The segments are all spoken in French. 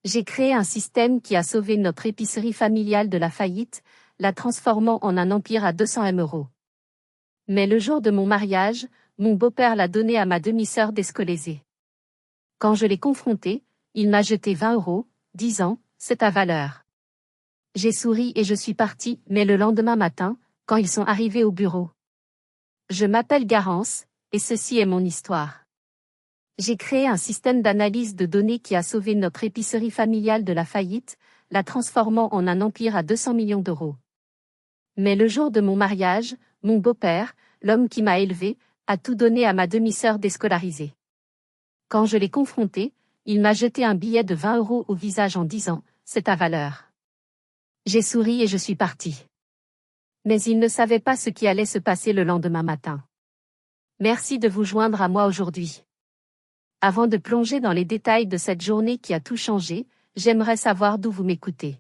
J'ai créé un système qui a sauvé notre épicerie familiale de la faillite, la transformant en un empire à 200 000 €. Mais le jour de mon mariage, mon beau-père l'a donné à ma demi-sœur déscolarisée. Quand je l'ai confronté, il m'a jeté 20 €, disant « C'est ta valeur ». J'ai souri et je suis partie, mais le lendemain matin, quand ils sont arrivés au bureau. Je m'appelle Garance, et ceci est mon histoire. J'ai créé un système d'analyse de données qui a sauvé notre épicerie familiale de la faillite, la transformant en un empire à 200 millions d'euros. Mais le jour de mon mariage, mon beau-père, l'homme qui m'a élevé, a tout donné à ma demi-sœur déscolarisée. Quand je l'ai confronté, il m'a jeté un billet de 20 € au visage en disant « C'est ta valeur ». J'ai souri et je suis partie. Mais il ne savait pas ce qui allait se passer le lendemain matin. Merci de vous joindre à moi aujourd'hui. Avant de plonger dans les détails de cette journée qui a tout changé, j'aimerais savoir d'où vous m'écoutez.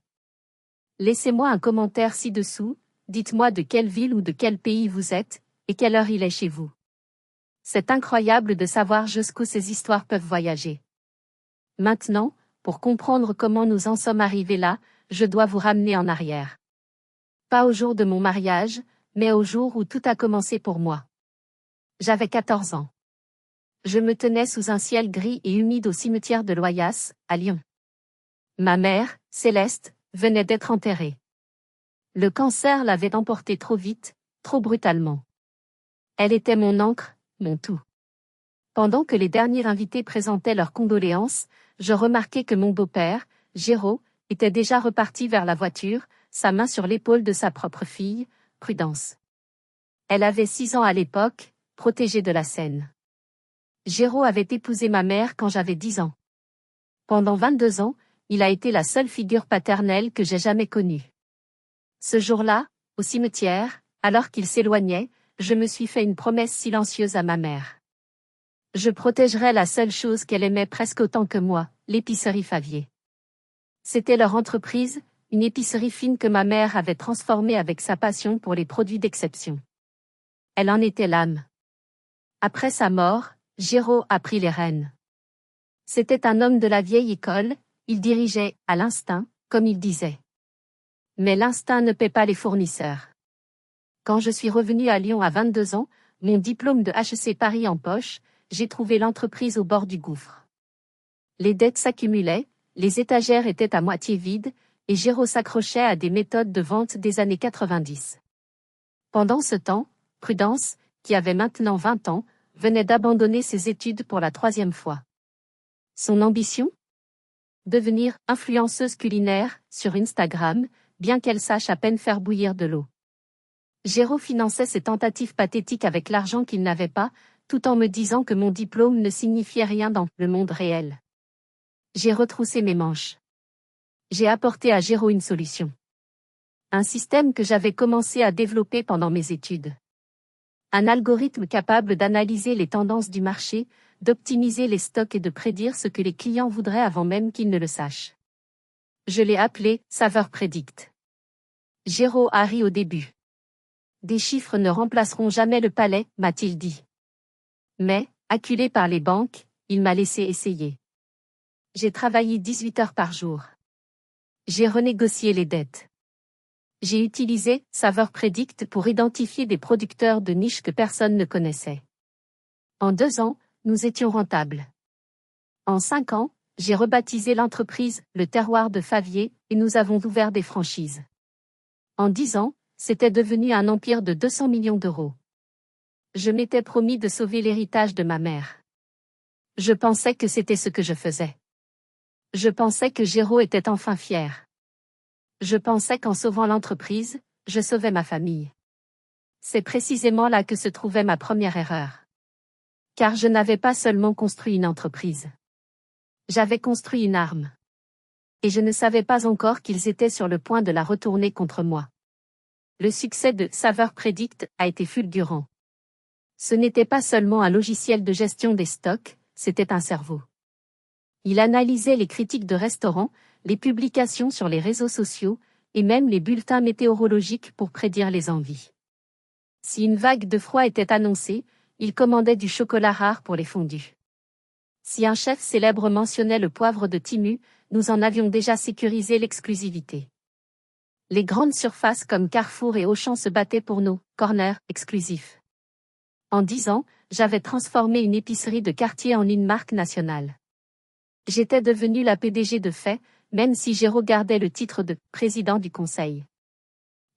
Laissez-moi un commentaire ci-dessous, dites-moi de quelle ville ou de quel pays vous êtes, et quelle heure il est chez vous. C'est incroyable de savoir jusqu'où ces histoires peuvent voyager. Maintenant, pour comprendre comment nous en sommes arrivés là, je dois vous ramener en arrière. Pas au jour de mon mariage, mais au jour où tout a commencé pour moi. J'avais 14 ans. Je me tenais sous un ciel gris et humide au cimetière de Loyasse, à Lyon. Ma mère, Céleste, venait d'être enterrée. Le cancer l'avait emportée trop vite, trop brutalement. Elle était mon ancre, mon tout. Pendant que les derniers invités présentaient leurs condoléances, je remarquai que mon beau-père, Géraud, était déjà reparti vers la voiture, sa main sur l'épaule de sa propre fille, Prudence. Elle avait 6 ans à l'époque, protégée de la scène. Géraud avait épousé ma mère quand j'avais 10 ans. Pendant 22 ans, il a été la seule figure paternelle que j'ai jamais connue. Ce jour-là, au cimetière, alors qu'il s'éloignait, je me suis fait une promesse silencieuse à ma mère. Je protégerais la seule chose qu'elle aimait presque autant que moi, l'épicerie Favier. C'était leur entreprise, une épicerie fine que ma mère avait transformée avec sa passion pour les produits d'exception. Elle en était l'âme. Après sa mort, Géraud a pris les rênes. C'était un homme de la vieille école, il dirigeait à l'instinct, comme il disait. Mais l'instinct ne paie pas les fournisseurs. Quand je suis revenue à Lyon à 22 ans, mon diplôme de HEC Paris en poche, j'ai trouvé l'entreprise au bord du gouffre. Les dettes s'accumulaient, les étagères étaient à moitié vides, et Géraud s'accrochait à des méthodes de vente des années 90. Pendant ce temps, Prudence, qui avait maintenant 20 ans, venait d'abandonner ses études pour la 3e fois. Son ambition ? Devenir influenceuse culinaire sur Instagram, bien qu'elle sache à peine faire bouillir de l'eau. Géraud finançait ses tentatives pathétiques avec l'argent qu'il n'avait pas, tout en me disant que mon diplôme ne signifiait rien dans le monde réel. J'ai retroussé mes manches. J'ai apporté à Géraud une solution. Un système que j'avais commencé à développer pendant mes études. Un algorithme capable d'analyser les tendances du marché, d'optimiser les stocks et de prédire ce que les clients voudraient avant même qu'ils ne le sachent. Je l'ai appelé « Saveur Predict ». Géraud a ri au début. Des chiffres ne remplaceront jamais le palais, m'a-t-il dit. Mais, acculé par les banques, il m'a laissé essayer. J'ai travaillé 18 heures par jour. J'ai renégocié les dettes. J'ai utilisé Saveur Predict pour identifier des producteurs de niche que personne ne connaissait. En 2 ans, nous étions rentables. En 5 ans, j'ai rebaptisé l'entreprise Le Terroir de Favier et nous avons ouvert des franchises. En 10 ans, c'était devenu un empire de 200 millions d'euros. Je m'étais promis de sauver l'héritage de ma mère. Je pensais que c'était ce que je faisais. Je pensais que Géraud était enfin fier. Je pensais qu'en sauvant l'entreprise, je sauvais ma famille. C'est précisément là que se trouvait ma première erreur. Car je n'avais pas seulement construit une entreprise. J'avais construit une arme. Et je ne savais pas encore qu'ils étaient sur le point de la retourner contre moi. Le succès de Saveur Predict a été fulgurant. Ce n'était pas seulement un logiciel de gestion des stocks, c'était un cerveau. Il analysait les critiques de restaurants, les publications sur les réseaux sociaux, et même les bulletins météorologiques pour prédire les envies. Si une vague de froid était annoncée, il commandait du chocolat rare pour les fondus. Si un chef célèbre mentionnait le poivre de Timu, nous en avions déjà sécurisé l'exclusivité. Les grandes surfaces comme Carrefour et Auchan se battaient pour nos corners exclusifs. En 10 ans, j'avais transformé une épicerie de quartier en une marque nationale. J'étais devenue la PDG de fait, même si Géraud gardait le titre de président du conseil.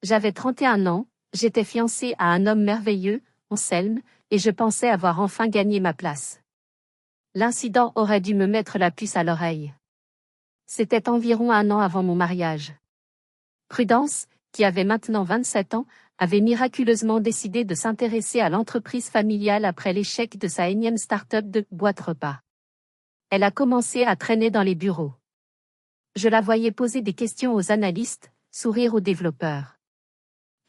J'avais 31 ans, j'étais fiancée à un homme merveilleux, Anselme, et je pensais avoir enfin gagné ma place. L'incident aurait dû me mettre la puce à l'oreille. C'était environ 1 an avant mon mariage. Prudence, qui avait maintenant 27 ans, avait miraculeusement décidé de s'intéresser à l'entreprise familiale après l'échec de sa énième start-up de boîte repas. Elle a commencé à traîner dans les bureaux. Je la voyais poser des questions aux analystes, sourire aux développeurs.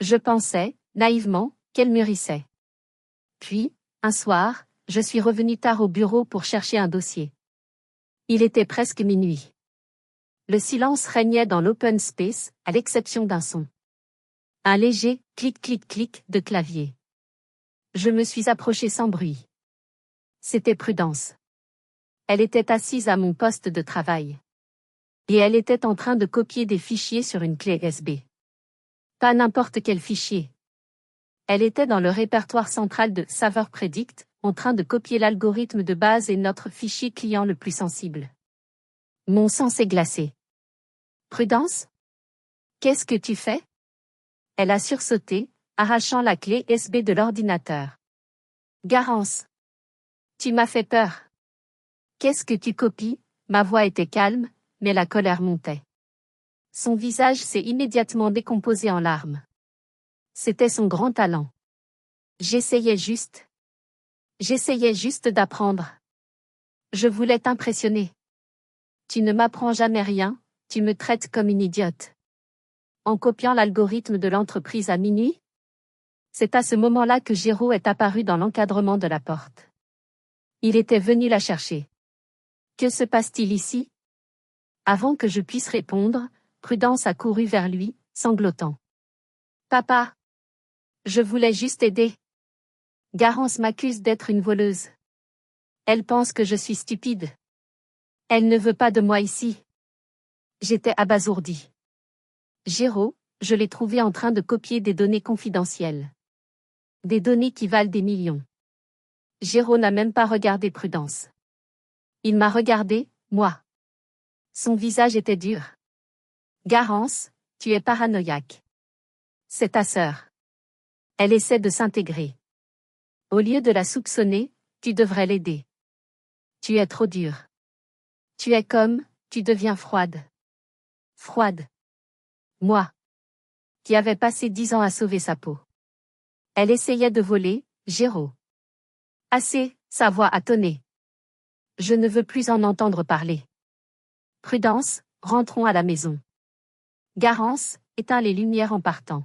Je pensais, naïvement, qu'elle mûrissait. Puis, un soir, je suis revenu tard au bureau pour chercher un dossier. Il était presque minuit. Le silence régnait dans l'open space, à l'exception d'un son. Un léger clic-clic-clic de clavier. Je me suis approché sans bruit. C'était Prudence. Elle était assise à mon poste de travail. Et elle était en train de copier des fichiers sur une clé USB. Pas n'importe quel fichier. Elle était dans le répertoire central de Saveur Predict, en train de copier l'algorithme de base et notre fichier client le plus sensible. Mon sang s'est glacé. Prudence? Qu'est-ce que tu fais? Elle a sursauté, arrachant la clé USB de l'ordinateur. Garance. Tu m'as fait peur. Qu'est-ce que tu copies? Ma voix était calme, mais la colère montait. Son visage s'est immédiatement décomposé en larmes. C'était son grand talent. J'essayais juste d'apprendre. Je voulais t'impressionner. Tu ne m'apprends jamais rien, tu me traites comme une idiote. En copiant l'algorithme de l'entreprise à minuit? C'est à ce moment-là que Géraud est apparu dans l'encadrement de la porte. Il était venu la chercher. Que se passe-t-il ici? Avant que je puisse répondre, Prudence a couru vers lui, sanglotant. Papa! Je voulais juste aider. Garance m'accuse d'être une voleuse. Elle pense que je suis stupide. Elle ne veut pas de moi ici. J'étais abasourdi. Géraud, je l'ai trouvé en train de copier des données confidentielles. Des données qui valent des millions. Géraud n'a même pas regardé Prudence. Il m'a regardé, moi. Son visage était dur. Garance, tu es paranoïaque. C'est ta sœur. Elle essaie de s'intégrer. Au lieu de la soupçonner, tu devrais l'aider. Tu es trop dur. Tu deviens froide. Froide. Moi. Qui avais passé 10 ans à sauver sa peau. Elle essayait de voler, Géraud. Assez, sa voix a tonné. Je ne veux plus en entendre parler. Prudence, rentrons à la maison. Garance, éteins les lumières en partant.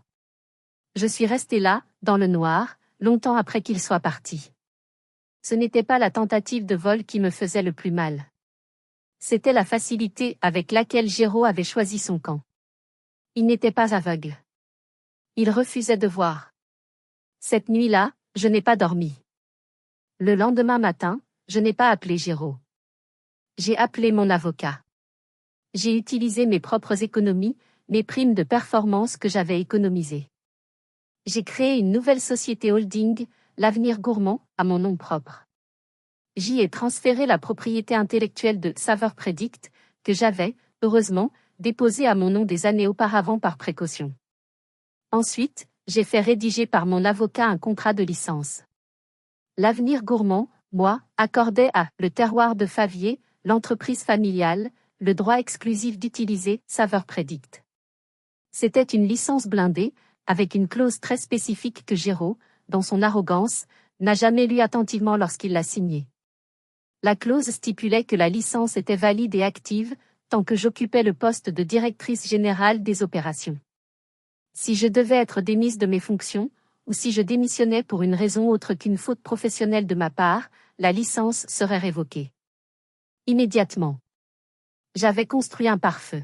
Je suis resté là, dans le noir, longtemps après qu'il soit parti. Ce n'était pas la tentative de vol qui me faisait le plus mal. C'était la facilité avec laquelle Géraud avait choisi son camp. Il n'était pas aveugle. Il refusait de voir. Cette nuit-là, je n'ai pas dormi. Le lendemain matin, je n'ai pas appelé Géraud. J'ai appelé mon avocat. J'ai utilisé mes propres économies, mes primes de performance que j'avais économisées. J'ai créé une nouvelle société holding, l'Avenir Gourmand, à mon nom propre. J'y ai transféré la propriété intellectuelle de Saveur Predict, que j'avais, heureusement, déposée à mon nom des années auparavant par précaution. Ensuite, j'ai fait rédiger par mon avocat un contrat de licence. L'Avenir Gourmand, moi, accordait à Le Terroir de Favier, l'entreprise familiale, le droit exclusif d'utiliser Saveur Predict. C'était une licence blindée, avec une clause très spécifique que Géraud, dans son arrogance, n'a jamais lu attentivement lorsqu'il l'a signée. La clause stipulait que la licence était valide et active, tant que j'occupais le poste de directrice générale des opérations. Si je devais être démise de mes fonctions, ou si je démissionnais pour une raison autre qu'une faute professionnelle de ma part, la licence serait révoquée. Immédiatement. J'avais construit un pare-feu.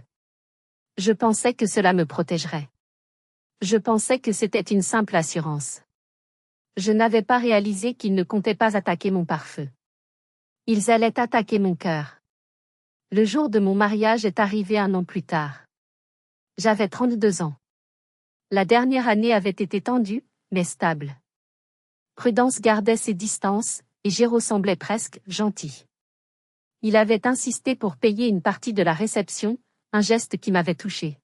Je pensais que cela me protégerait. Je pensais que c'était une simple assurance. Je n'avais pas réalisé qu'il ne comptait pas attaquer mon pare-feu. Ils allaient attaquer mon cœur. Le jour de mon mariage est arrivé 1 an plus tard. J'avais 32 ans. La dernière année avait été tendue, mais stable. Prudence gardait ses distances, et Géraud semblait presque gentil. Il avait insisté pour payer une partie de la réception, un geste qui m'avait touché.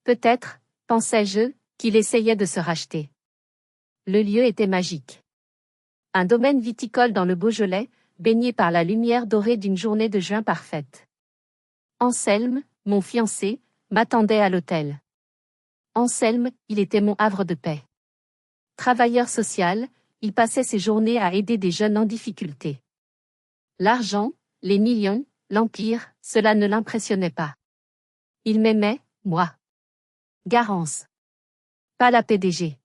Peut-être, pensais-je, qu'il essayait de se racheter. Le lieu était magique. Un domaine viticole dans le Beaujolais, baigné par la lumière dorée d'une journée de juin parfaite. Anselme, mon fiancé, m'attendait à l'hôtel. Anselme, il était mon havre de paix. Travailleur social, il passait ses journées à aider des jeunes en difficulté. L'argent, les millions, l'empire, cela ne l'impressionnait pas. Il m'aimait, moi. Garance. Pas la PDG.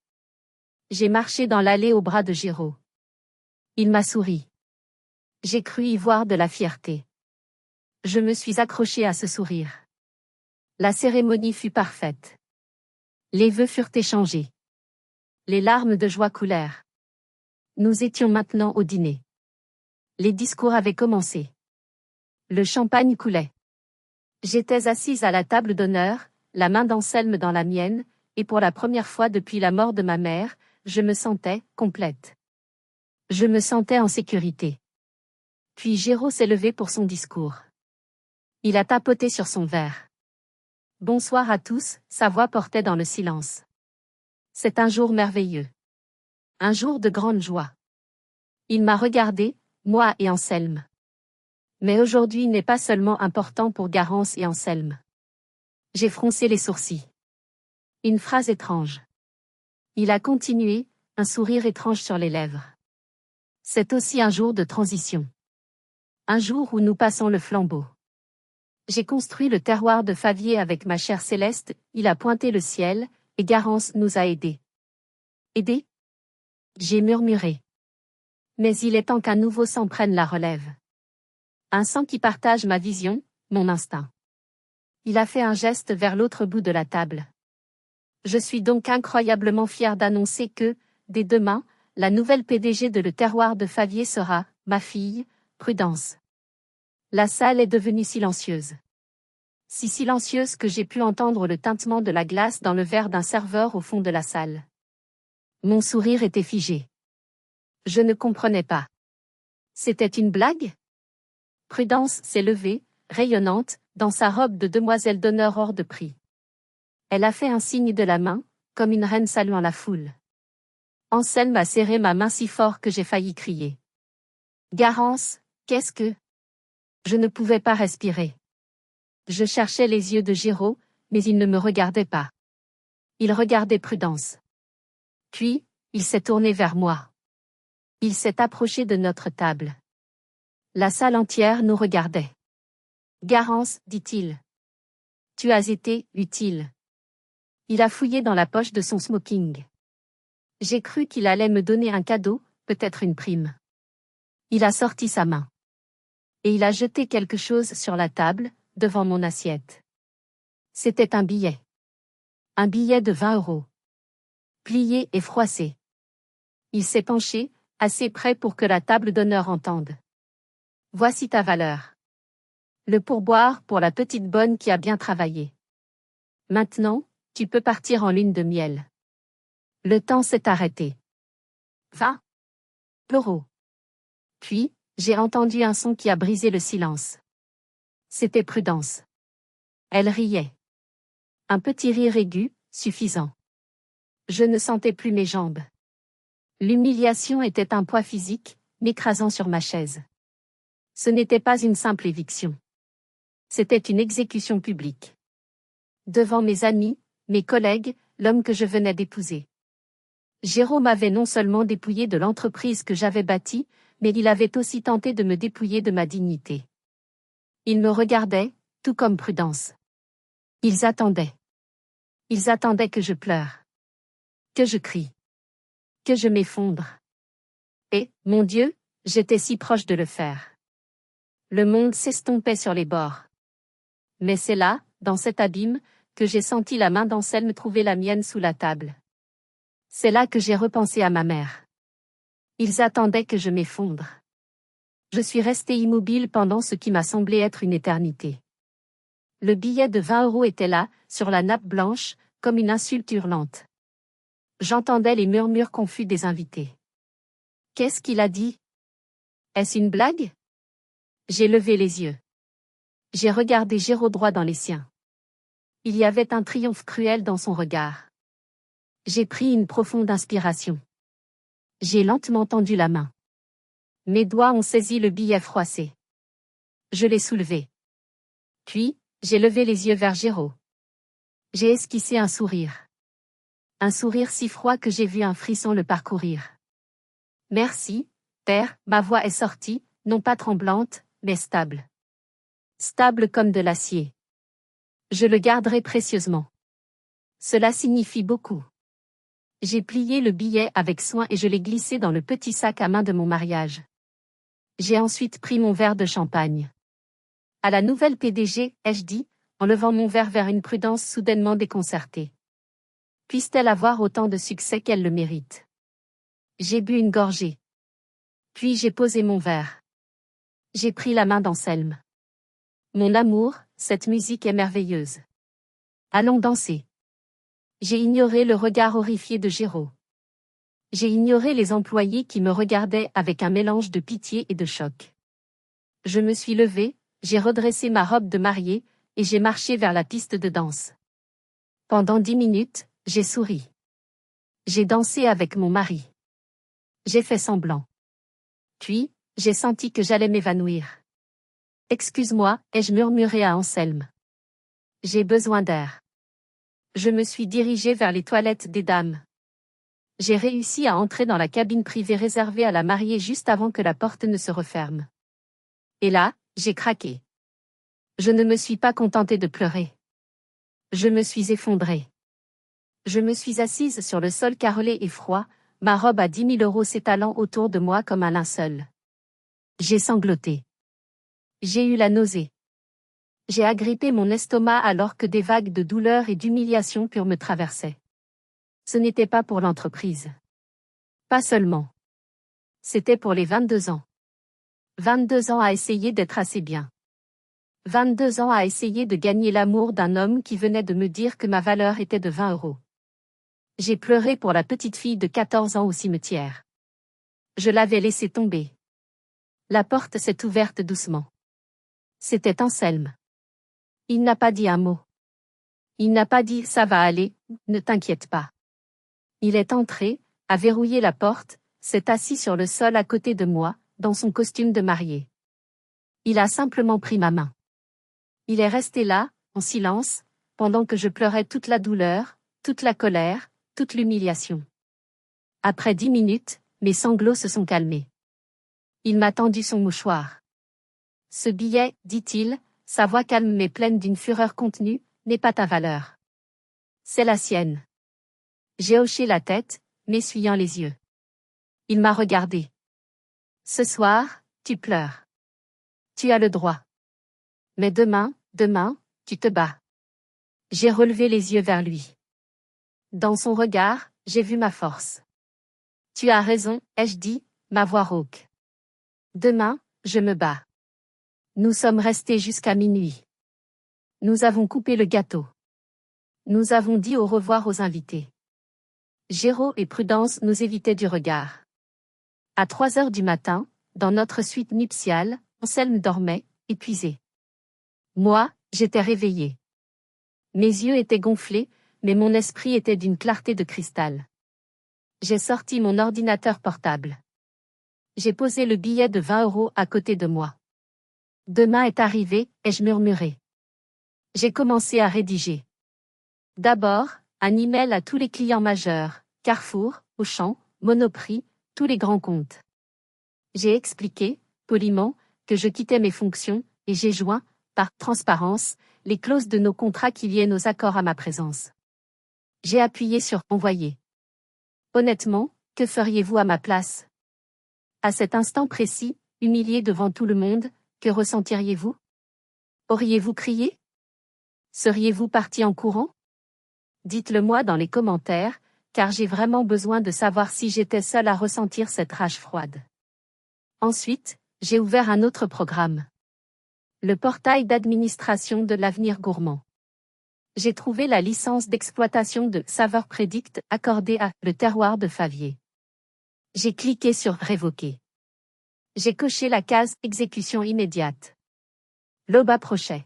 J'ai marché dans l'allée au bras de Géraud. Il m'a souri. J'ai cru y voir de la fierté. Je me suis accroché à ce sourire. La cérémonie fut parfaite. Les vœux furent échangés. Les larmes de joie coulèrent. Nous étions maintenant au dîner. Les discours avaient commencé. Le champagne coulait. J'étais assise à la table d'honneur, la main d'Anselme dans la mienne, et pour la première fois depuis la mort de ma mère, je me sentais complète. Je me sentais en sécurité. Puis Géraud s'est levé pour son discours. Il a tapoté sur son verre. Bonsoir à tous, sa voix portait dans le silence. C'est un jour merveilleux. Un jour de grande joie. Il m'a regardé, moi et Anselme. Mais aujourd'hui n'est pas seulement important pour Garance et Anselme. J'ai froncé les sourcils. Une phrase étrange. Il a continué, un sourire étrange sur les lèvres. C'est aussi un jour de transition. Un jour où nous passons le flambeau. J'ai construit le terroir de Favier avec ma chère Céleste, il a pointé le ciel, et Garance nous a aidés. Aidés ? J'ai murmuré. Mais il est temps qu'un nouveau sang prenne la relève. Un sang qui partage ma vision, mon instinct. Il a fait un geste vers l'autre bout de la table. Je suis donc incroyablement fier d'annoncer que, dès demain, la nouvelle PDG de Le Terroir de Favier sera, ma fille, Prudence. La salle est devenue silencieuse. Si silencieuse que j'ai pu entendre le tintement de la glace dans le verre d'un serveur au fond de la salle. Mon sourire était figé. Je ne comprenais pas. C'était une blague ? Prudence s'est levée, rayonnante, dans sa robe de demoiselle d'honneur hors de prix. Elle a fait un signe de la main, comme une reine saluant la foule. Anselme a serré ma main si fort que j'ai failli crier. Garance, qu'est-ce que... Je ne pouvais pas respirer. Je cherchais les yeux de Géraud, mais il ne me regardait pas. Il regardait Prudence. Puis, il s'est tourné vers moi. Il s'est approché de notre table. La salle entière nous regardait. Garance, dit-il. Tu as été utile. Il a fouillé dans la poche de son smoking. J'ai cru qu'il allait me donner un cadeau, peut-être une prime. Il a sorti sa main. Et il a jeté quelque chose sur la table, devant mon assiette. C'était un billet. Un billet de 20 €. Plié et froissé. Il s'est penché, assez près pour que la table d'honneur entende. Voici ta valeur. Le pourboire pour la petite bonne qui a bien travaillé. Maintenant, tu peux partir en lune de miel. Le temps s'est arrêté. 20 €. Puis, j'ai entendu un son qui a brisé le silence. C'était Prudence. Elle riait. Un petit rire aigu, suffisant. Je ne sentais plus mes jambes. L'humiliation était un poids physique, m'écrasant sur ma chaise. Ce n'était pas une simple éviction. C'était une exécution publique. Devant mes amis, mes collègues, l'homme que je venais d'épouser. Jérôme avait non seulement dépouillé de l'entreprise que j'avais bâtie, mais il avait aussi tenté de me dépouiller de ma dignité. Ils me regardaient, tout comme Prudence. Ils attendaient. Ils attendaient que je pleure. Que je crie. Que je m'effondre. Et, mon Dieu, j'étais si proche de le faire. Le monde s'estompait sur les bords. Mais c'est là, dans cet abîme, que j'ai senti la main d'Anselme trouver la mienne sous la table. C'est là que j'ai repensé à ma mère. Ils attendaient que je m'effondre. Je suis resté immobile pendant ce qui m'a semblé être une éternité. Le billet de 20 € était là, sur la nappe blanche, comme une insulte hurlante. J'entendais les murmures confus des invités. Qu'est-ce qu'il a dit? Est-ce une blague? J'ai levé les yeux. J'ai regardé Géraud droit dans les siens. Il y avait un triomphe cruel dans son regard. J'ai pris une profonde inspiration. J'ai lentement tendu la main. Mes doigts ont saisi le billet froissé. Je l'ai soulevé. Puis, j'ai levé les yeux vers Géraud. J'ai esquissé un sourire. Un sourire si froid que j'ai vu un frisson le parcourir. Merci, père, ma voix est sortie, non pas tremblante, mais stable. Stable comme de l'acier. Je le garderai précieusement. Cela signifie beaucoup. J'ai plié le billet avec soin et je l'ai glissé dans le petit sac à main de mon mariage. J'ai ensuite pris mon verre de champagne. À la nouvelle PDG, ai-je dit, en levant mon verre vers une Prudence soudainement déconcertée. Puisse-t-elle avoir autant de succès qu'elle le mérite? J'ai bu une gorgée. Puis j'ai posé mon verre. J'ai pris la main d'Anselme. Mon amour, cette musique est merveilleuse. Allons danser. J'ai ignoré le regard horrifié de Géraud. J'ai ignoré les employés qui me regardaient avec un mélange de pitié et de choc. Je me suis levée, j'ai redressé ma robe de mariée, et j'ai marché vers la piste de danse. Pendant 10 minutes, j'ai souri. J'ai dansé avec mon mari. J'ai fait semblant. Puis, j'ai senti que j'allais m'évanouir. Excuse-moi, ai-je murmuré à Anselme. J'ai besoin d'air. Je me suis dirigée vers les toilettes des dames. J'ai réussi à entrer dans la cabine privée réservée à la mariée juste avant que la porte ne se referme. Et là, j'ai craqué. Je ne me suis pas contentée de pleurer. Je me suis effondrée. Je me suis assise sur le sol carrelé et froid, ma robe à 10 000 € s'étalant autour de moi comme un linceul. J'ai sangloté. J'ai eu la nausée. J'ai agrippé mon estomac alors que des vagues de douleur et d'humiliation pure me traversaient. Ce n'était pas pour l'entreprise. Pas seulement. C'était pour les 22 ans. 22 ans à essayer d'être assez bien. 22 ans à essayer de gagner l'amour d'un homme qui venait de me dire que ma valeur était de 20 €. J'ai pleuré pour la petite fille de 14 ans au cimetière. Je l'avais laissée tomber. La porte s'est ouverte doucement. C'était Anselme. Il n'a pas dit un mot. Il n'a pas dit « ça va aller, ne t'inquiète pas ». Il est entré, a verrouillé la porte, s'est assis sur le sol à côté de moi, dans son costume de mariée. Il a simplement pris ma main. Il est resté là, en silence, pendant que je pleurais toute la douleur, toute la colère, toute l'humiliation. Après 10 minutes, mes sanglots se sont calmés. Il m'a tendu son mouchoir. Ce billet, dit-il, sa voix calme mais pleine d'une fureur contenue, n'est pas ta valeur. C'est la sienne. J'ai hoché la tête, m'essuyant les yeux. Il m'a regardé. Ce soir, tu pleures. Tu as le droit. Mais demain, tu te bats. J'ai relevé les yeux vers lui. Dans son regard, j'ai vu ma force. Tu as raison, ai-je dit, ma voix rauque. Demain, je me bats. Nous sommes restés jusqu'à minuit. Nous avons coupé le gâteau. Nous avons dit au revoir aux invités. Géraud et Prudence nous évitaient du regard. À 3 heures du matin, dans notre suite nuptiale, Anselme dormait, épuisé. Moi, j'étais réveillée. Mes yeux étaient gonflés, mais mon esprit était d'une clarté de cristal. J'ai sorti mon ordinateur portable. J'ai posé le billet de 20 € à côté de moi. Demain est arrivé, ai-je murmuré. J'ai commencé à rédiger. D'abord, un email à tous les clients majeurs, Carrefour, Auchan, Monoprix, tous les grands comptes. J'ai expliqué, poliment, que je quittais mes fonctions, et j'ai joint, par transparence, les clauses de nos contrats qui liaient nos accords à ma présence. J'ai appuyé sur « Envoyer ». Honnêtement, que feriez-vous à ma place? À cet instant précis, humilié devant tout le monde, que ressentiriez-vous? Auriez-vous crié? Seriez-vous parti en courant? Dites-le moi dans les commentaires, car j'ai vraiment besoin de savoir si j'étais seule à ressentir cette rage froide. Ensuite, J'ai ouvert un autre programme. Le portail d'administration de l'avenir gourmand. J'ai trouvé la licence d'exploitation de Saveur Predict accordée à Le Terroir de Favier. J'ai cliqué sur Révoquer. J'ai coché la case Exécution immédiate. L'aube approchait.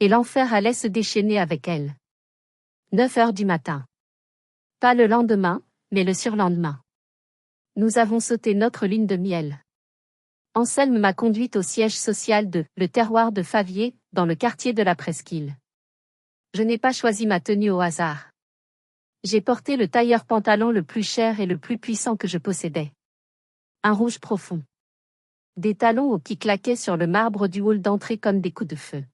Et l'enfer allait se déchaîner avec elle. 9 heures du matin. Pas le lendemain, mais le surlendemain. Nous avons sauté notre lune de miel. Anselme m'a conduite au siège social de Le Terroir de Favier, dans le quartier de la Presqu'île. Je n'ai pas choisi ma tenue au hasard. J'ai porté le tailleur pantalon le plus cher et le plus puissant que je possédais. Un rouge profond. Des talons hauts qui claquaient sur le marbre du hall d'entrée comme des coups de feu.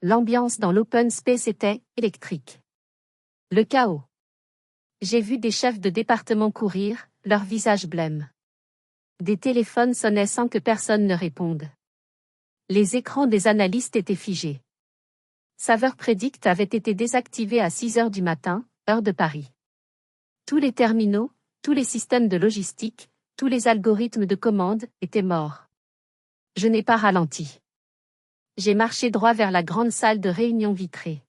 L'ambiance dans l'open space était électrique. Le chaos. J'ai vu des chefs de département courir, leurs visages blêmes. Des téléphones sonnaient sans que personne ne réponde. Les écrans des analystes étaient figés. Saveur Predict avait été désactivé à 6 heures du matin, heure de Paris. Tous les terminaux, tous les systèmes de logistique, tous les algorithmes de commande étaient morts. Je n'ai pas ralenti. J'ai marché droit vers la grande salle de réunion vitrée.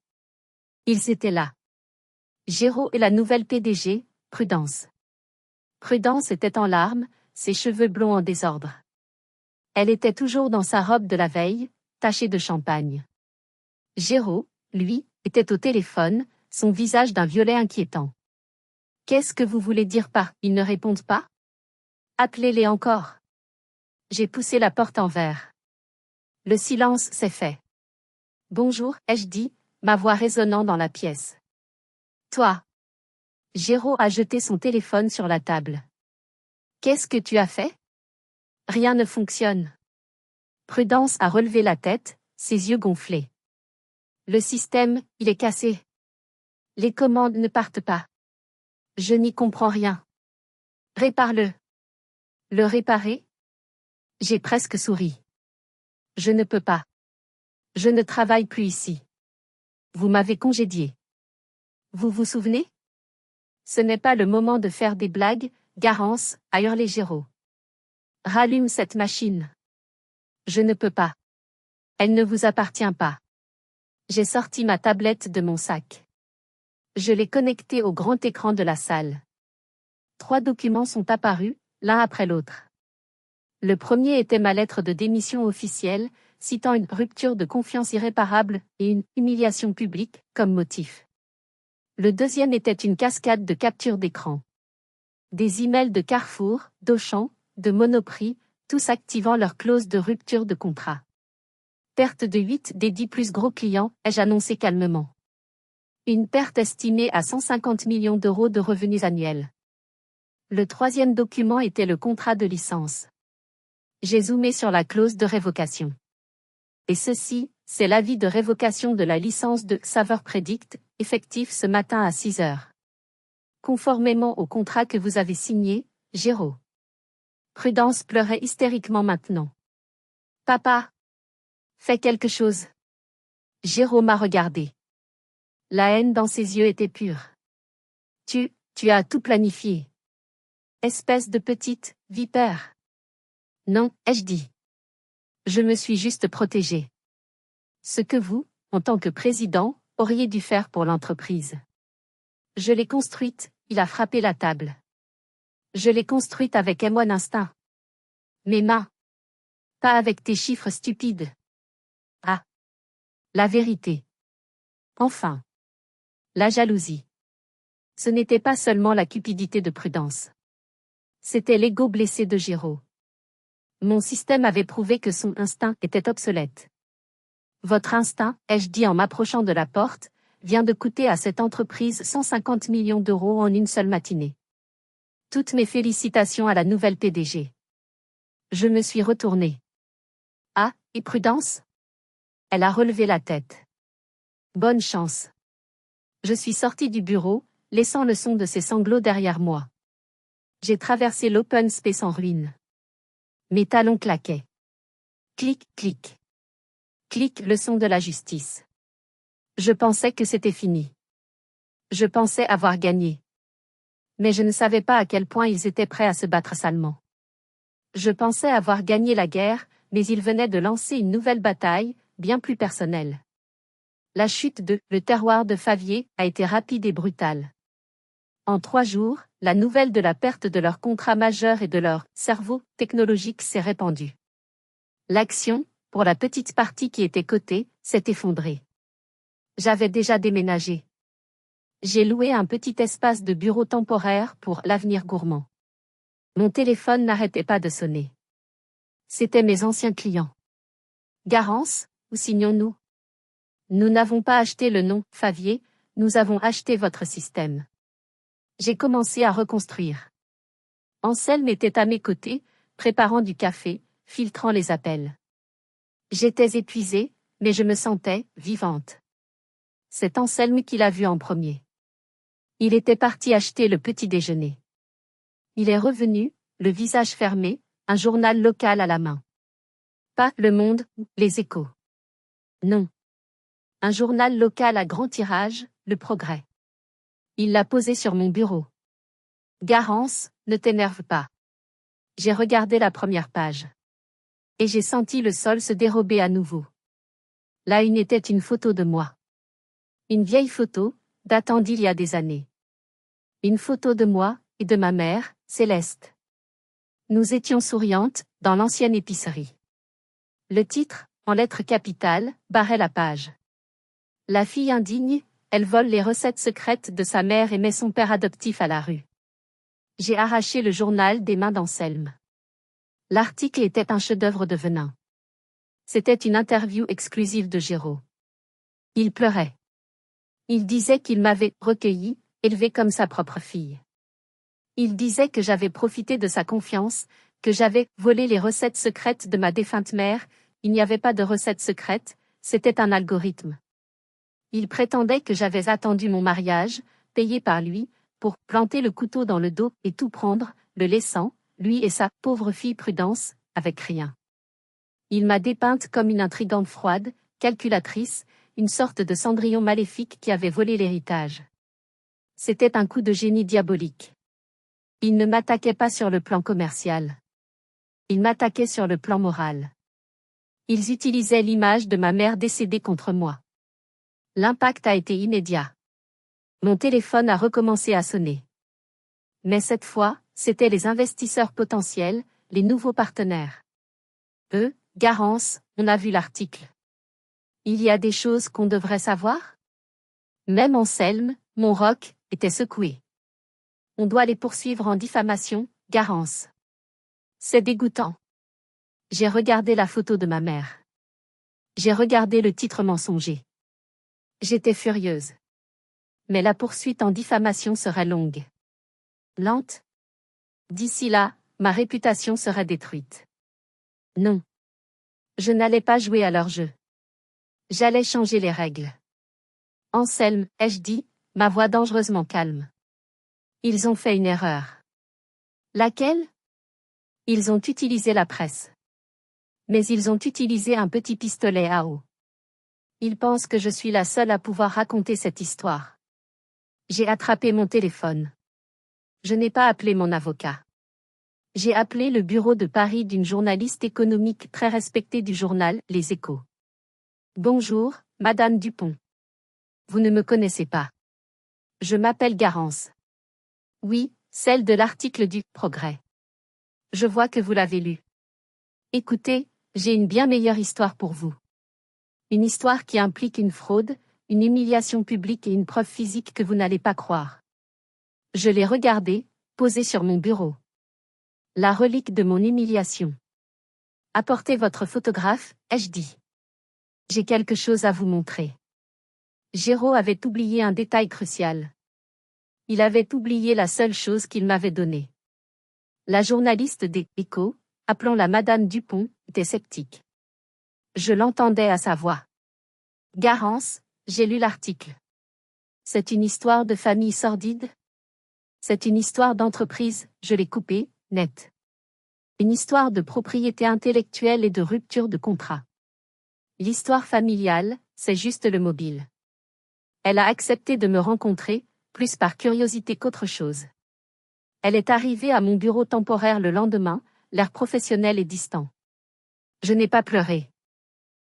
Ils étaient là. Géraud et la nouvelle PDG, Prudence. Prudence était en larmes, ses cheveux blonds en désordre. Elle était toujours dans sa robe de la veille, tachée de champagne. Géraud, lui, était au téléphone, son visage d'un violet inquiétant. « Qu'est-ce que vous voulez dire par « ils ne répondent pas » ? Appelez-les encore. J'ai poussé la porte en verre. Le silence s'est fait. « Bonjour » ai-je dit, ma voix résonnant dans la pièce. « Toi » Géraud a jeté son téléphone sur la table. « Qu'est-ce que tu as fait ?» Rien ne fonctionne. Prudence a relevé la tête, ses yeux gonflés. Le système, il est cassé. Les commandes ne partent pas. Je n'y comprends rien. Répare-le. Le réparer? J'ai presque souri. Je ne peux pas. Je ne travaille plus ici. Vous m'avez congédié. Vous vous souvenez? Ce n'est pas le moment de faire des blagues, Garance, a hurlé Géraud. Rallume cette machine. Je ne peux pas. Elle ne vous appartient pas. J'ai sorti ma tablette de mon sac. Je l'ai connectée au grand écran de la salle. 3 documents sont apparus, l'un après l'autre. Le premier était ma lettre de démission officielle, citant une rupture de confiance irréparable et une humiliation publique comme motif. Le deuxième était une cascade de captures d'écran. Des emails de Carrefour, d'Auchan, de Monoprix, tous activant leur clause de rupture de contrat. Perte de 8 des 10 plus gros clients, ai-je annoncé calmement. Une perte estimée à 150 millions d'euros de revenus annuels. Le troisième document était le contrat de licence. J'ai zoomé sur la clause de révocation. Et ceci, c'est l'avis de révocation de la licence de Saveur Predict, effectif ce matin à 6 heures. Conformément au contrat que vous avez signé, Géraud. Prudence pleurait hystériquement maintenant. Papa! Fais quelque chose. Géraud m'a regardé. La haine dans ses yeux était pure. Tu as tout planifié. Espèce de petite vipère. Non, ai-je dit. Je me suis juste protégé. Ce que vous, en tant que président, auriez dû faire pour l'entreprise. Je l'ai construite, il a frappé la table. Je l'ai construite avec M1 instinct. Mes mains. Pas avec tes chiffres stupides. Ah. La vérité. Enfin. La jalousie. Ce n'était pas seulement la cupidité de Prudence. C'était l'ego blessé de Géraud. Mon système avait prouvé que son instinct était obsolète. Votre instinct, ai-je dit en m'approchant de la porte, vient de coûter à cette entreprise 150 millions d'euros en une seule matinée. Toutes mes félicitations à la nouvelle PDG. Je me suis retournée. Ah, et Prudence? Elle a relevé la tête. Bonne chance. Je suis sortie du bureau, laissant le son de ses sanglots derrière moi. J'ai traversé l'open space en ruine. Mes talons claquaient. Clic, clic. Clic, le son de la justice. Je pensais que c'était fini. Je pensais avoir gagné. Mais je ne savais pas à quel point ils étaient prêts à se battre salement. Je pensais avoir gagné la guerre, mais il venait de lancer une nouvelle bataille, bien plus personnelle. La chute de Le Terroir de Favier a été rapide et brutale. En 3 jours, la nouvelle de la perte de leur contrat majeur et de leur cerveau technologique s'est répandue. L'action, pour la petite partie qui était cotée, s'est effondrée. J'avais déjà déménagé. J'ai loué un petit espace de bureau temporaire pour l'avenir gourmand. Mon téléphone n'arrêtait pas de sonner. C'étaient mes anciens clients. Garance, où signons-nous? Nous n'avons pas acheté le nom Favier, nous avons acheté votre système. J'ai commencé à reconstruire. Anselme était à mes côtés, préparant du café, filtrant les appels. J'étais épuisée, mais je me sentais vivante. C'est Anselme qui l'a vu en premier. Il était parti acheter le petit déjeuner. Il est revenu, le visage fermé, un journal local à la main. Pas Le Monde ou Les Échos. Non. Un journal local à grand tirage, Le Progrès. Il l'a posé sur mon bureau. Garance, ne t'énerve pas. J'ai regardé la première page. Et j'ai senti le sol se dérober à nouveau. La une était une photo de moi. Une vieille photo, datant d'il y a des années. Une photo de moi et de ma mère, Céleste. Nous étions souriantes, dans l'ancienne épicerie. Le titre, en lettres capitales, barrait la page. La fille indigne, elle vole les recettes secrètes de sa mère et met son père adoptif à la rue. J'ai arraché le journal des mains d'Anselme. L'article était un chef-d'œuvre de venin. C'était une interview exclusive de Géraud. Il pleurait. Il disait qu'il m'avait recueilli, élevé comme sa propre fille. Il disait que j'avais profité de sa confiance, que j'avais volé les recettes secrètes de ma défunte mère. Il n'y avait pas de recettes secrètes, c'était un algorithme. Il prétendait que j'avais attendu mon mariage, payé par lui, pour planter le couteau dans le dos et tout prendre, le laissant, lui et sa pauvre fille Prudence, avec rien. Il m'a dépeinte comme une intrigante froide, calculatrice, une sorte de Cendrillon maléfique qui avait volé l'héritage. C'était un coup de génie diabolique. Il ne m'attaquait pas sur le plan commercial. Il m'attaquait sur le plan moral. Ils utilisaient l'image de ma mère décédée contre moi. L'impact a été immédiat. Mon téléphone a recommencé à sonner. Mais cette fois, c'étaient les investisseurs potentiels, les nouveaux partenaires. Eux, Garance, on a vu l'article. Il y a des choses qu'on devrait savoir? Même Anselme, mon roc, était secoué. On doit les poursuivre en diffamation, Garance. C'est dégoûtant. J'ai regardé la photo de ma mère. J'ai regardé le titre mensonger. J'étais furieuse. Mais la poursuite en diffamation serait longue. Lente. D'ici là, ma réputation serait détruite. Non. Je n'allais pas jouer à leur jeu. J'allais changer les règles. Anselme, ai-je dit, ma voix dangereusement calme. Ils ont fait une erreur. Laquelle? Ils ont utilisé la presse. Mais ils ont utilisé un petit pistolet à eau. Ils pensent que je suis la seule à pouvoir raconter cette histoire. J'ai attrapé mon téléphone. Je n'ai pas appelé mon avocat. J'ai appelé le bureau de Paris d'une journaliste économique très respectée du journal Les Échos. Bonjour, Madame Dupont. Vous ne me connaissez pas. Je m'appelle Garance. Oui, celle de l'article du Progrès. Je vois que vous l'avez lu. Écoutez, j'ai une bien meilleure histoire pour vous. Une histoire qui implique une fraude, une humiliation publique et une preuve physique que vous n'allez pas croire. Je l'ai regardée, posée sur mon bureau. La relique de mon humiliation. Apportez votre photographe, ai-je dit. J'ai quelque chose à vous montrer. Géraud avait oublié un détail crucial. Il avait oublié la seule chose qu'il m'avait donnée. La journaliste des Échos, appelons-la Madame Dupont, était sceptique. Je l'entendais à sa voix. Garance, j'ai lu l'article. C'est une histoire de famille sordide? C'est une histoire d'entreprise, je l'ai coupé, net. Une histoire de propriété intellectuelle et de rupture de contrat. L'histoire familiale, c'est juste le mobile. Elle a accepté de me rencontrer, plus par curiosité qu'autre chose. Elle est arrivée à mon bureau temporaire le lendemain, l'air professionnel et distant. Je n'ai pas pleuré.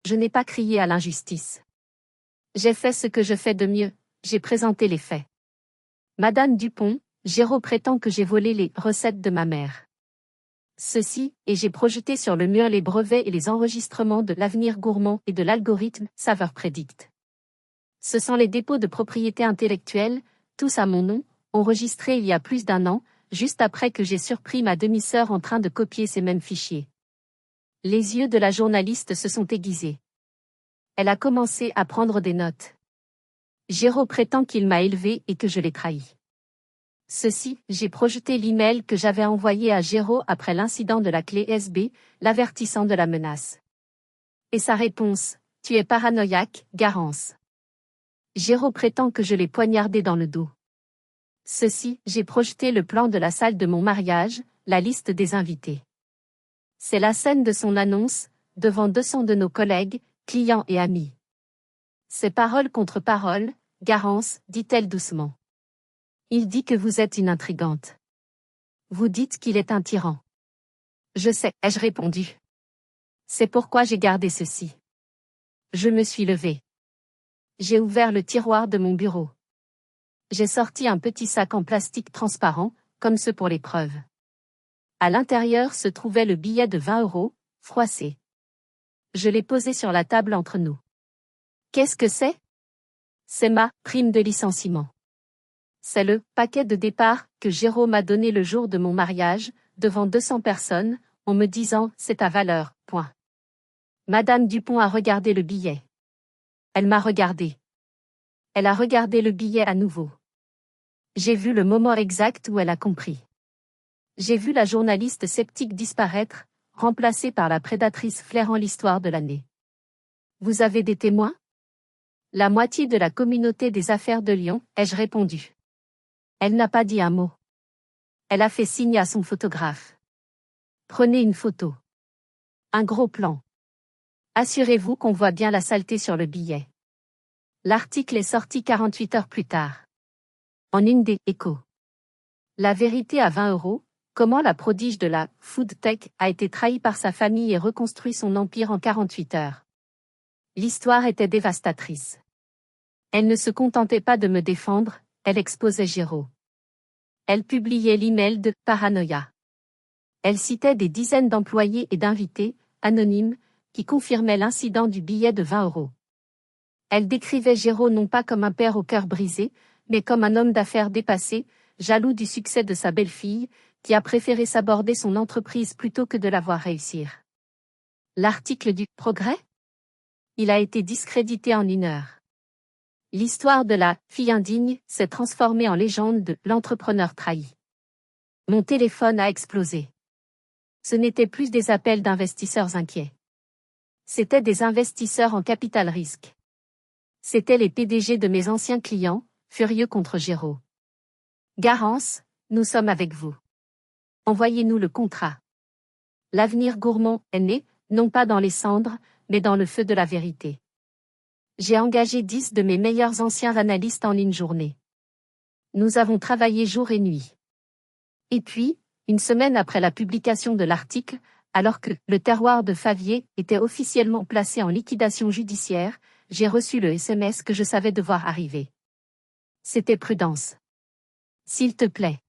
Je n'ai pas crié à l'injustice. J'ai fait ce que je fais de mieux, j'ai présenté les faits. Madame Dupont, Géraud prétend que j'ai volé les recettes de ma mère. Ceci, et j'ai projeté sur le mur les brevets et les enregistrements de l'Avenir Gourmand et de l'algorithme Saveur Prédicte. Ce sont les dépôts de propriété intellectuelle, tous à mon nom, enregistrés il y a plus d'1 an, juste après que j'ai surpris ma demi-sœur en train de copier ces mêmes fichiers. Les yeux de la journaliste se sont aiguisés. Elle a commencé à prendre des notes. Géraud prétend qu'il m'a élevé et que je l'ai trahi. Ceci, j'ai projeté l'email que j'avais envoyé à Géraud après l'incident de la clé USB, l'avertissant de la menace. Et sa réponse, tu es paranoïaque, Garance. Géraud prétend que je l'ai poignardé dans le dos. Ceci, j'ai projeté le plan de la salle de mon mariage, la liste des invités. C'est la scène de son annonce, devant 200 de nos collègues, clients et amis. C'est parole contre parole, Garance, dit-elle doucement. Il dit que vous êtes une intrigante. Vous dites qu'il est un tyran. Je sais, ai-je répondu. C'est pourquoi j'ai gardé ceci. Je me suis levée. J'ai ouvert le tiroir de mon bureau. J'ai sorti un petit sac en plastique transparent, comme ceux pour l'épreuve. À l'intérieur se trouvait le billet de 20 €, froissé. Je l'ai posé sur la table entre nous. Qu'est-ce que c'est? C'est ma prime de licenciement. C'est le paquet de départ que Géraud m'a donné le jour de mon mariage, devant 200 personnes, en me disant « c'est ta valeur, point ». Madame Dupont a regardé le billet. Elle m'a regardé. Elle a regardé le billet à nouveau. J'ai vu le moment exact où elle a compris. J'ai vu la journaliste sceptique disparaître, remplacée par la prédatrice flairant l'histoire de l'année. Vous avez des témoins? La moitié de la communauté des affaires de Lyon, ai-je répondu. Elle n'a pas dit un mot. Elle a fait signe à son photographe. Prenez une photo. Un gros plan. Assurez-vous qu'on voit bien la saleté sur le billet. L'article est sorti 48 heures plus tard. En une des Échos. La vérité à 20 €, comment la prodige de la food tech a été trahie par sa famille et reconstruit son empire en 48 heures. L'histoire était dévastatrice. Elle ne se contentait pas de me défendre, elle exposait Géraud. Elle publiait l'email de Paranoia. Elle citait des dizaines d'employés et d'invités, anonymes, qui confirmaient l'incident du billet de 20 €. Elle décrivait Géraud non pas comme un père au cœur brisé, mais comme un homme d'affaires dépassé, jaloux du succès de sa belle-fille, qui a préféré s'aborder son entreprise plutôt que de la voir réussir. L'article du Progrès? Il a été discrédité en 1 heure. L'histoire de la fille indigne s'est transformée en légende de l'entrepreneur trahi. Mon téléphone a explosé. Ce n'étaient plus des appels d'investisseurs inquiets. C'étaient des investisseurs en capital risque. C'étaient les PDG de mes anciens clients, furieux contre Géraud. Garance, nous sommes avec vous. Envoyez-nous le contrat. L'Avenir Gourmand est né, non pas dans les cendres, mais dans le feu de la vérité. J'ai engagé 10 de mes meilleurs anciens analystes en 1 journée. Nous avons travaillé jour et nuit. Et puis, 1 semaine après la publication de l'article, alors que le terroir de Favier était officiellement placé en liquidation judiciaire, j'ai reçu le SMS que je savais devoir arriver. C'était Prudence. S'il te plaît.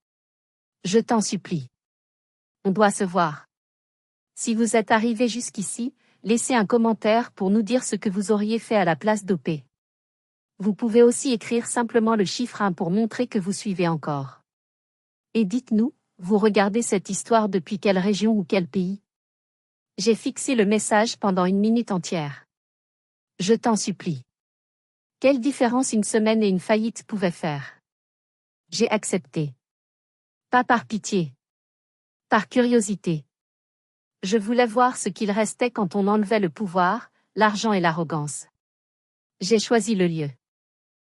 Je t'en supplie. On doit se voir. Si vous êtes arrivé jusqu'ici, laissez un commentaire pour nous dire ce que vous auriez fait à la place d'OP. Vous pouvez aussi écrire simplement le chiffre 1 pour montrer que vous suivez encore. Et dites-nous, vous regardez cette histoire depuis quelle région ou quel pays? J'ai fixé le message pendant 1 minute entière. Je t'en supplie. Quelle différence 1 semaine et une faillite pouvaient faire? J'ai accepté. Pas par pitié. Par curiosité. Je voulais voir ce qu'il restait quand on enlevait le pouvoir, l'argent et l'arrogance. J'ai choisi le lieu.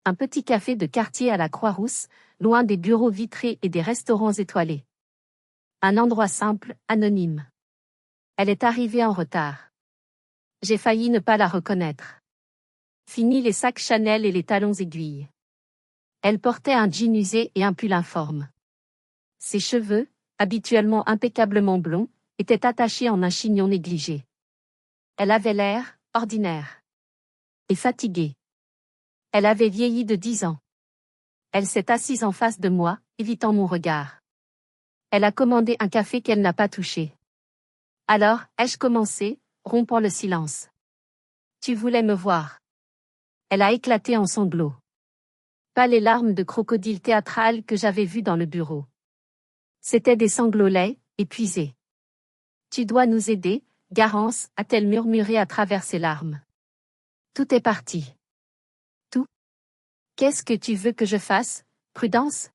Un petit café de quartier à la Croix-Rousse, loin des bureaux vitrés et des restaurants étoilés. Un endroit simple, anonyme. Elle est arrivée en retard. J'ai failli ne pas la reconnaître. Fini les sacs Chanel et les talons aiguilles. Elle portait un jean usé et un pull informe. Ses cheveux, habituellement impeccablement blonds, était attachée en un chignon négligé. Elle avait l'air ordinaire et fatiguée. Elle avait vieilli de 10 ans. Elle s'est assise en face de moi, évitant mon regard. Elle a commandé un café qu'elle n'a pas touché. Alors, ai-je commencé, rompant le silence. Tu voulais me voir. Elle a éclaté en sanglots. Pas les larmes de crocodile théâtrales que j'avais vues dans le bureau. C'étaient des sanglots laids, épuisés. Tu dois nous aider, Garance, a-t-elle murmuré à travers ses larmes. Tout est parti. Tout. Qu'est-ce que tu veux que je fasse, Prudence?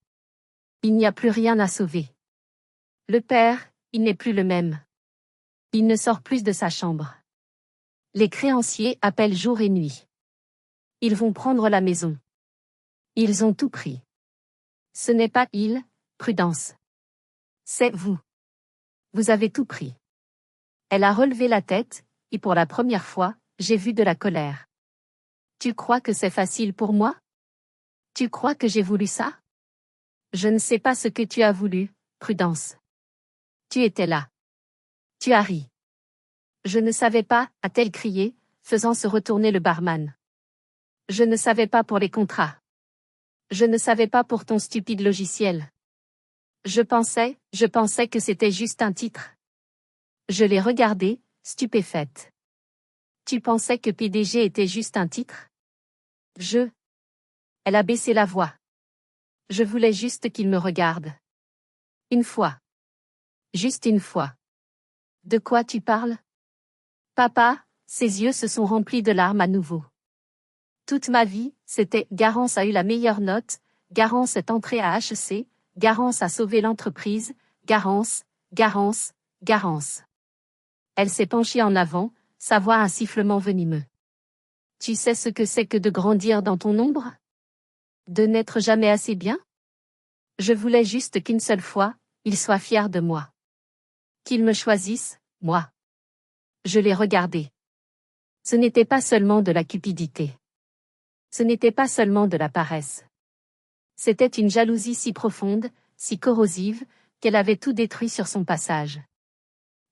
Il n'y a plus rien à sauver. Le père, il n'est plus le même. Il ne sort plus de sa chambre. Les créanciers appellent jour et nuit. Ils vont prendre la maison. Ils ont tout pris. Ce n'est pas ils, Prudence. C'est vous. Vous avez tout pris. Elle a relevé la tête, et pour la première fois, j'ai vu de la colère. Tu crois que c'est facile pour moi? Tu crois que j'ai voulu ça? Je ne sais pas ce que tu as voulu, Prudence. Tu étais là. Tu as ri. Je ne savais pas, a-t-elle crié, faisant se retourner le barman. Je ne savais pas pour les contrats. Je ne savais pas pour ton stupide logiciel. Je pensais que c'était juste un titre. Je l'ai regardée, stupéfaite. Tu pensais que PDG était juste un titre? Elle a baissé la voix. Je voulais juste qu'il me regarde. Une fois. Juste une fois. De quoi tu parles? Papa, ses yeux se sont remplis de larmes à nouveau. Toute ma vie, c'était Garance a eu la meilleure note, Garance est entrée à HEC, Garance a sauvé l'entreprise, Garance. Elle s'est penchée en avant, sa voix un sifflement venimeux. Tu sais ce que c'est que de grandir dans ton ombre? De n'être jamais assez bien? Je voulais juste qu'une seule fois, il soit fier de moi. Qu'il me choisisse, moi. Je l'ai regardé. Ce n'était pas seulement de la cupidité. Ce n'était pas seulement de la paresse. C'était une jalousie si profonde, si corrosive, qu'elle avait tout détruit sur son passage.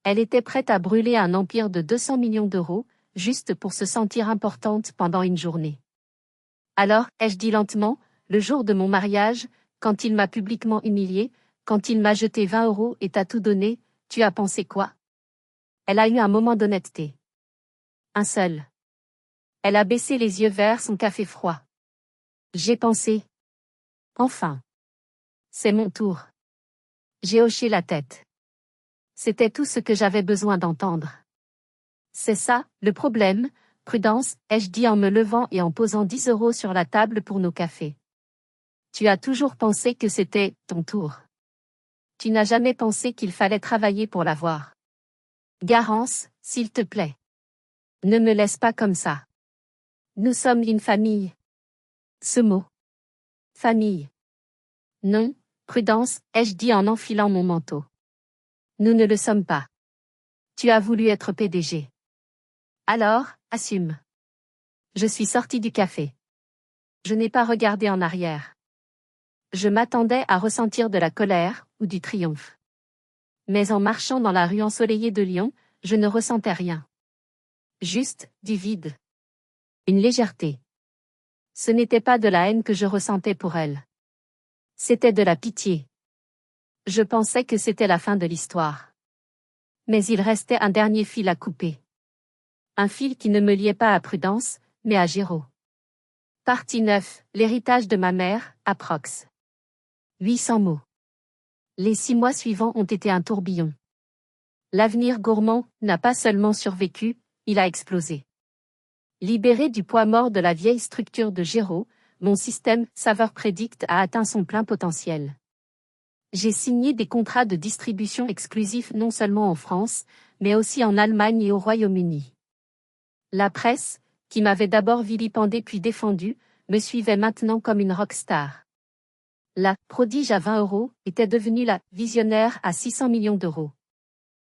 Elle était prête à brûler un empire de 200 millions d'euros, juste pour se sentir importante pendant une journée. Alors, ai-je dit lentement, le jour de mon mariage, quand il m'a publiquement humiliée, quand il m'a jeté 20 euros et t'a tout donné, tu as pensé quoi? Elle a eu un moment d'honnêteté. Un seul. Elle a baissé les yeux vers son café froid. J'ai pensé. Enfin. C'est mon tour. J'ai hoché la tête. C'était tout ce que j'avais besoin d'entendre. C'est ça, le problème, Prudence, ai-je dit en me levant et en posant 10 euros sur la table pour nos cafés. Tu as toujours pensé que c'était ton tour. Tu n'as jamais pensé qu'il fallait travailler pour l'avoir. Garance, s'il te plaît. Ne me laisse pas comme ça. Nous sommes une famille. Ce mot. Famille. Non, Prudence, ai-je dit en enfilant mon manteau. Nous ne le sommes pas. Tu as voulu être PDG. Alors, assume. Je suis sortie du café. Je n'ai pas regardé en arrière. Je m'attendais à ressentir de la colère ou du triomphe. Mais en marchant dans la rue ensoleillée de Lyon, je ne ressentais rien. Juste, du vide. Une légèreté. Ce n'était pas de la haine que je ressentais pour elle. C'était de la pitié. Je pensais que c'était la fin de l'histoire. Mais il restait un dernier fil à couper. Un fil qui ne me liait pas à Prudence, mais à Géraud. Partie 9, l'héritage de ma mère, approx. 800 mots. Les 6 mois suivants ont été un tourbillon. L'avenir gourmand n'a pas seulement survécu, il a explosé. Libéré du poids mort de la vieille structure de Géraud, mon système Saveur Predict a atteint son plein potentiel. J'ai signé des contrats de distribution exclusifs non seulement en France, mais aussi en Allemagne et au Royaume-Uni. La presse, qui m'avait d'abord vilipendé puis défendu, me suivait maintenant comme une rockstar. La prodige à 20 euros était devenue la visionnaire à 600 millions d'euros.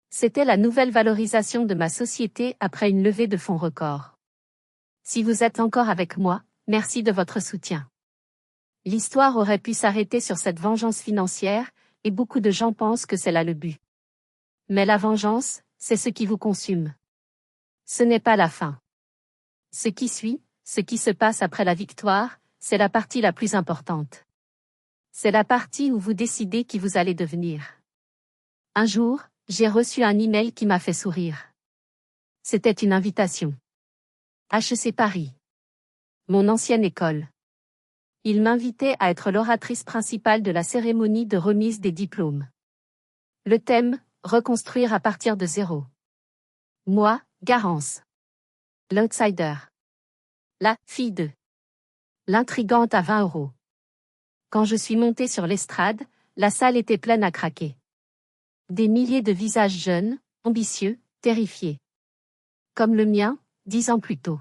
C'était la nouvelle valorisation de ma société après une levée de fonds record. Si vous êtes encore avec moi, merci de votre soutien. L'histoire aurait pu s'arrêter sur cette vengeance financière, et beaucoup de gens pensent que c'est là le but. Mais la vengeance, c'est ce qui vous consume. Ce n'est pas la fin. Ce qui suit, ce qui se passe après la victoire, c'est la partie la plus importante. C'est la partie où vous décidez qui vous allez devenir. Un jour, j'ai reçu un email qui m'a fait sourire. C'était une invitation. HEC Paris. Mon ancienne école. Il m'invitait à être l'oratrice principale de la cérémonie de remise des diplômes. Le thème, reconstruire à partir de zéro. Moi, Garance. L'outsider. La fille de. L'intrigante à 20 €. Quand je suis montée sur l'estrade, la salle était pleine à craquer. Des milliers de visages jeunes, ambitieux, terrifiés. Comme le mien, 10 ans plus tôt.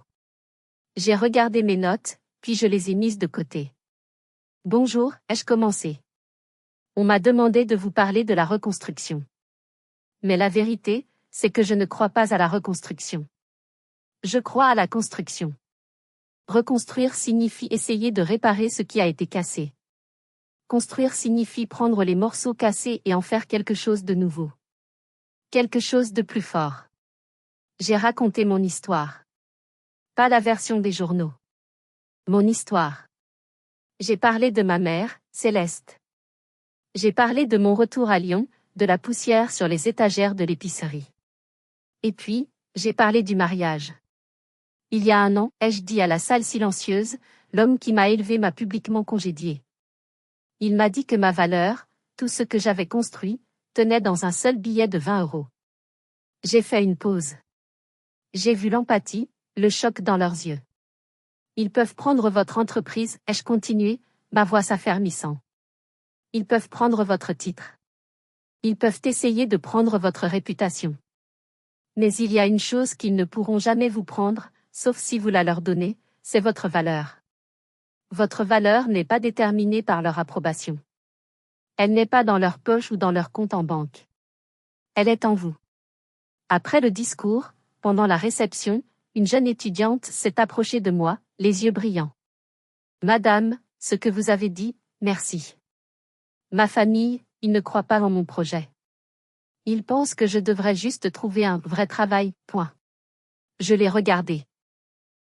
J'ai regardé mes notes, puis je les ai mises de côté. Bonjour, ai-je commencé? On m'a demandé de vous parler de la reconstruction. Mais la vérité, c'est que je ne crois pas à la reconstruction. Je crois à la construction. Reconstruire signifie essayer de réparer ce qui a été cassé. Construire signifie prendre les morceaux cassés et en faire quelque chose de nouveau. Quelque chose de plus fort. J'ai raconté mon histoire. Pas la version des journaux. Mon histoire. J'ai parlé de ma mère, Céleste. J'ai parlé de mon retour à Lyon, de la poussière sur les étagères de l'épicerie. Et puis, j'ai parlé du mariage. Il y a 1 an, ai-je dit à la salle silencieuse, l'homme qui m'a élevé m'a publiquement congédié. Il m'a dit que ma valeur, tout ce que j'avais construit, tenait dans un seul billet de 20 €. J'ai fait une pause. J'ai vu l'empathie, le choc dans leurs yeux. Ils peuvent prendre votre entreprise, ai-je continué, ma voix s'affermissant. Ils peuvent prendre votre titre. Ils peuvent essayer de prendre votre réputation. Mais il y a une chose qu'ils ne pourront jamais vous prendre, sauf si vous la leur donnez, c'est votre valeur. Votre valeur n'est pas déterminée par leur approbation. Elle n'est pas dans leur poche ou dans leur compte en banque. Elle est en vous. Après le discours, pendant la réception, une jeune étudiante s'est approchée de moi, les yeux brillants. Madame, ce que vous avez dit, merci. Ma famille, ils ne croient pas en mon projet. Ils pensent que je devrais juste trouver un vrai travail, point. Je l'ai regardé.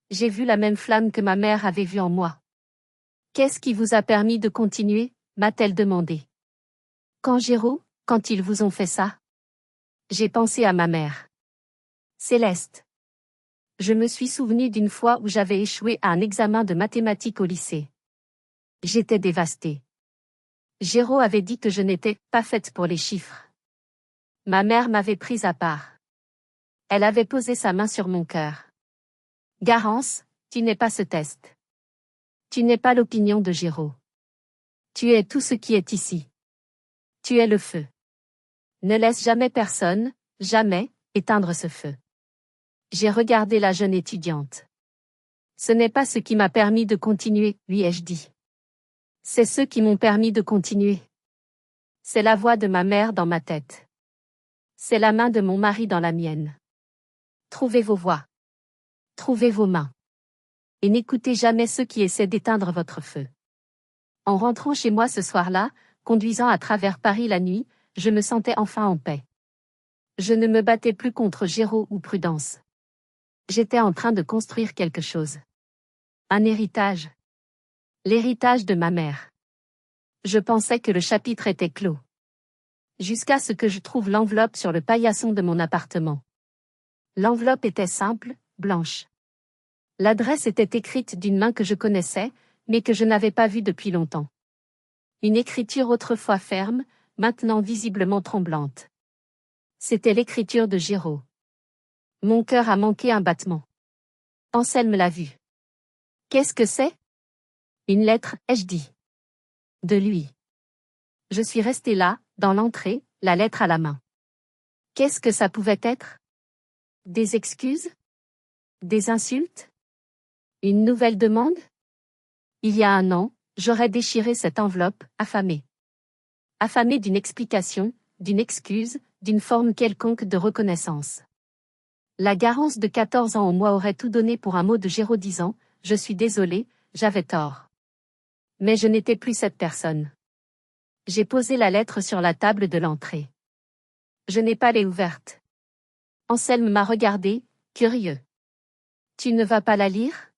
J'ai vu la même flamme que ma mère avait vue en moi. Qu'est-ce qui vous a permis de continuer, m'a-t-elle demandé. Quand ils vous ont fait ça? J'ai pensé à ma mère. Céleste. Je me suis souvenu d'une fois où j'avais échoué à un examen de mathématiques au lycée. J'étais dévastée. Géraud avait dit que je n'étais pas faite pour les chiffres. Ma mère m'avait prise à part. Elle avait posé sa main sur mon cœur. Garance, tu n'es pas ce test. Tu n'es pas l'opinion de Géraud. Tu es tout ce qui est ici. Tu es le feu. Ne laisse jamais personne, jamais, éteindre ce feu. J'ai regardé la jeune étudiante. Ce n'est pas ce qui m'a permis de continuer, lui ai-je dit. C'est ceux qui m'ont permis de continuer. C'est la voix de ma mère dans ma tête. C'est la main de mon mari dans la mienne. Trouvez vos voix. Trouvez vos mains. Et n'écoutez jamais ceux qui essaient d'éteindre votre feu. En rentrant chez moi ce soir-là, conduisant à travers Paris la nuit, je me sentais enfin en paix. Je ne me battais plus contre Géraud ou Prudence. J'étais en train de construire quelque chose. Un héritage. L'héritage de ma mère. Je pensais que le chapitre était clos. Jusqu'à ce que je trouve l'enveloppe sur le paillasson de mon appartement. L'enveloppe était simple, blanche. L'adresse était écrite d'une main que je connaissais, mais que je n'avais pas vue depuis longtemps. Une écriture autrefois ferme, maintenant visiblement tremblante. C'était l'écriture de Géraud. Mon cœur a manqué un battement. Anselme l'a vu. Qu'est-ce que c'est? Une lettre, ai-je dit. De lui. Je suis restée là, dans l'entrée, la lettre à la main. Qu'est-ce que ça pouvait être? Des excuses? Des insultes? Une nouvelle demande? Il y a 1 an, j'aurais déchiré cette enveloppe, affamée. Affamée d'une explication, d'une excuse, d'une forme quelconque de reconnaissance. La Garance de 14 ans en moi aurait tout donné pour un mot de Géraud disant « Je suis désolé, j'avais tort ». Mais je n'étais plus cette personne. J'ai posé la lettre sur la table de l'entrée. Je n'ai pas les ouverte. Anselme m'a regardé, curieux. Tu ne vas pas la lire?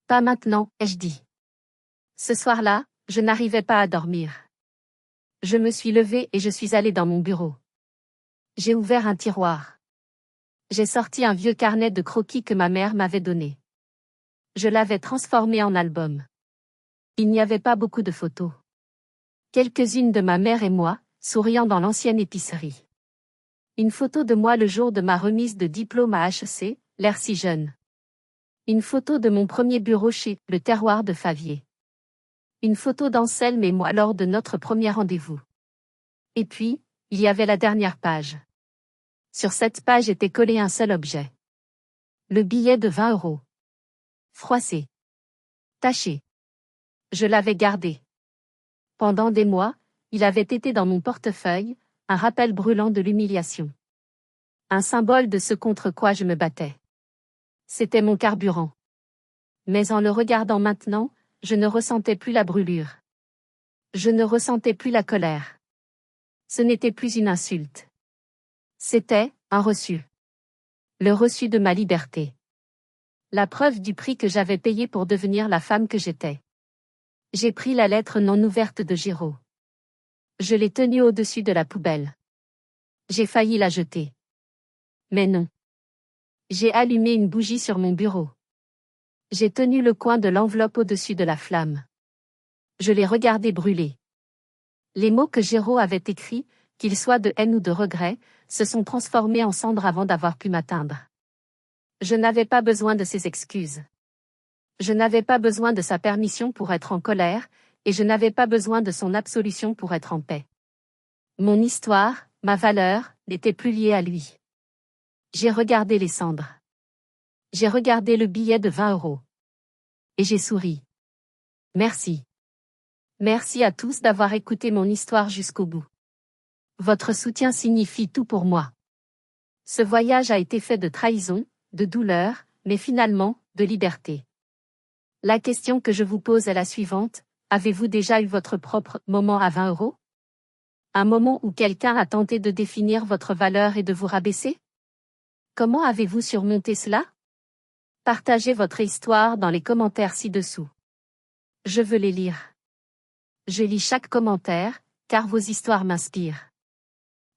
Pas maintenant, ai-je dit. Ce soir-là, je n'arrivais pas à dormir. Je me suis levée et je suis allée dans mon bureau. J'ai ouvert un tiroir. J'ai sorti un vieux carnet de croquis que ma mère m'avait donné. Je l'avais transformé en album. Il n'y avait pas beaucoup de photos. Quelques-unes de ma mère et moi, souriant dans l'ancienne épicerie. Une photo de moi le jour de ma remise de diplôme à HEC, l'air si jeune. Une photo de mon premier bureau chez Le Terroir de Favier. Une photo d'Anselme et moi lors de notre premier rendez-vous. Et puis, il y avait la dernière page. Sur cette page était collé un seul objet. Le billet de 20 €. Froissé. Taché. Je l'avais gardé. Pendant des mois, il avait été dans mon portefeuille, un rappel brûlant de l'humiliation. Un symbole de ce contre quoi je me battais. C'était mon carburant. Mais en le regardant maintenant, je ne ressentais plus la brûlure. Je ne ressentais plus la colère. Ce n'était plus une insulte. C'était un reçu. Le reçu de ma liberté. La preuve du prix que j'avais payé pour devenir la femme que j'étais. J'ai pris la lettre non ouverte de Giraud. Je l'ai tenue au-dessus de la poubelle. J'ai failli la jeter. Mais non. J'ai allumé une bougie sur mon bureau. J'ai tenu le coin de l'enveloppe au-dessus de la flamme. Je l'ai regardé brûler. Les mots que Giraud avait écrits, qu'ils soient de haine ou de regret, se sont transformés en cendres avant d'avoir pu m'atteindre. Je n'avais pas besoin de ses excuses. Je n'avais pas besoin de sa permission pour être en colère, et je n'avais pas besoin de son absolution pour être en paix. Mon histoire, ma valeur, n'était plus liée à lui. J'ai regardé les cendres. J'ai regardé le billet de 20 €. Et j'ai souri. Merci. Merci à tous d'avoir écouté mon histoire jusqu'au bout. Votre soutien signifie tout pour moi. Ce voyage a été fait de trahison, de douleur, mais finalement, de liberté. La question que je vous pose est la suivante, avez-vous déjà eu votre propre moment à 20 €? Un moment où quelqu'un a tenté de définir votre valeur et de vous rabaisser? Comment avez-vous surmonté cela? Partagez votre histoire dans les commentaires ci-dessous. Je veux les lire. Je lis chaque commentaire, car vos histoires m'inspirent.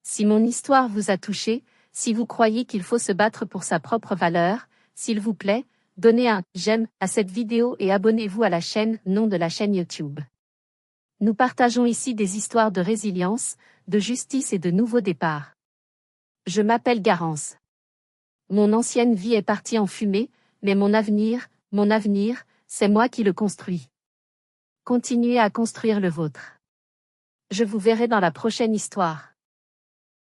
Si mon histoire vous a touché, si vous croyez qu'il faut se battre pour sa propre valeur, s'il vous plaît, donnez un « j'aime » à cette vidéo et abonnez-vous à la chaîne, nom de la chaîne YouTube. Nous partageons ici des histoires de résilience, de justice et de nouveaux départs. Je m'appelle Garance. Mon ancienne vie est partie en fumée, mais mon avenir, c'est moi qui le construis. Continuez à construire le vôtre. Je vous verrai dans la prochaine histoire.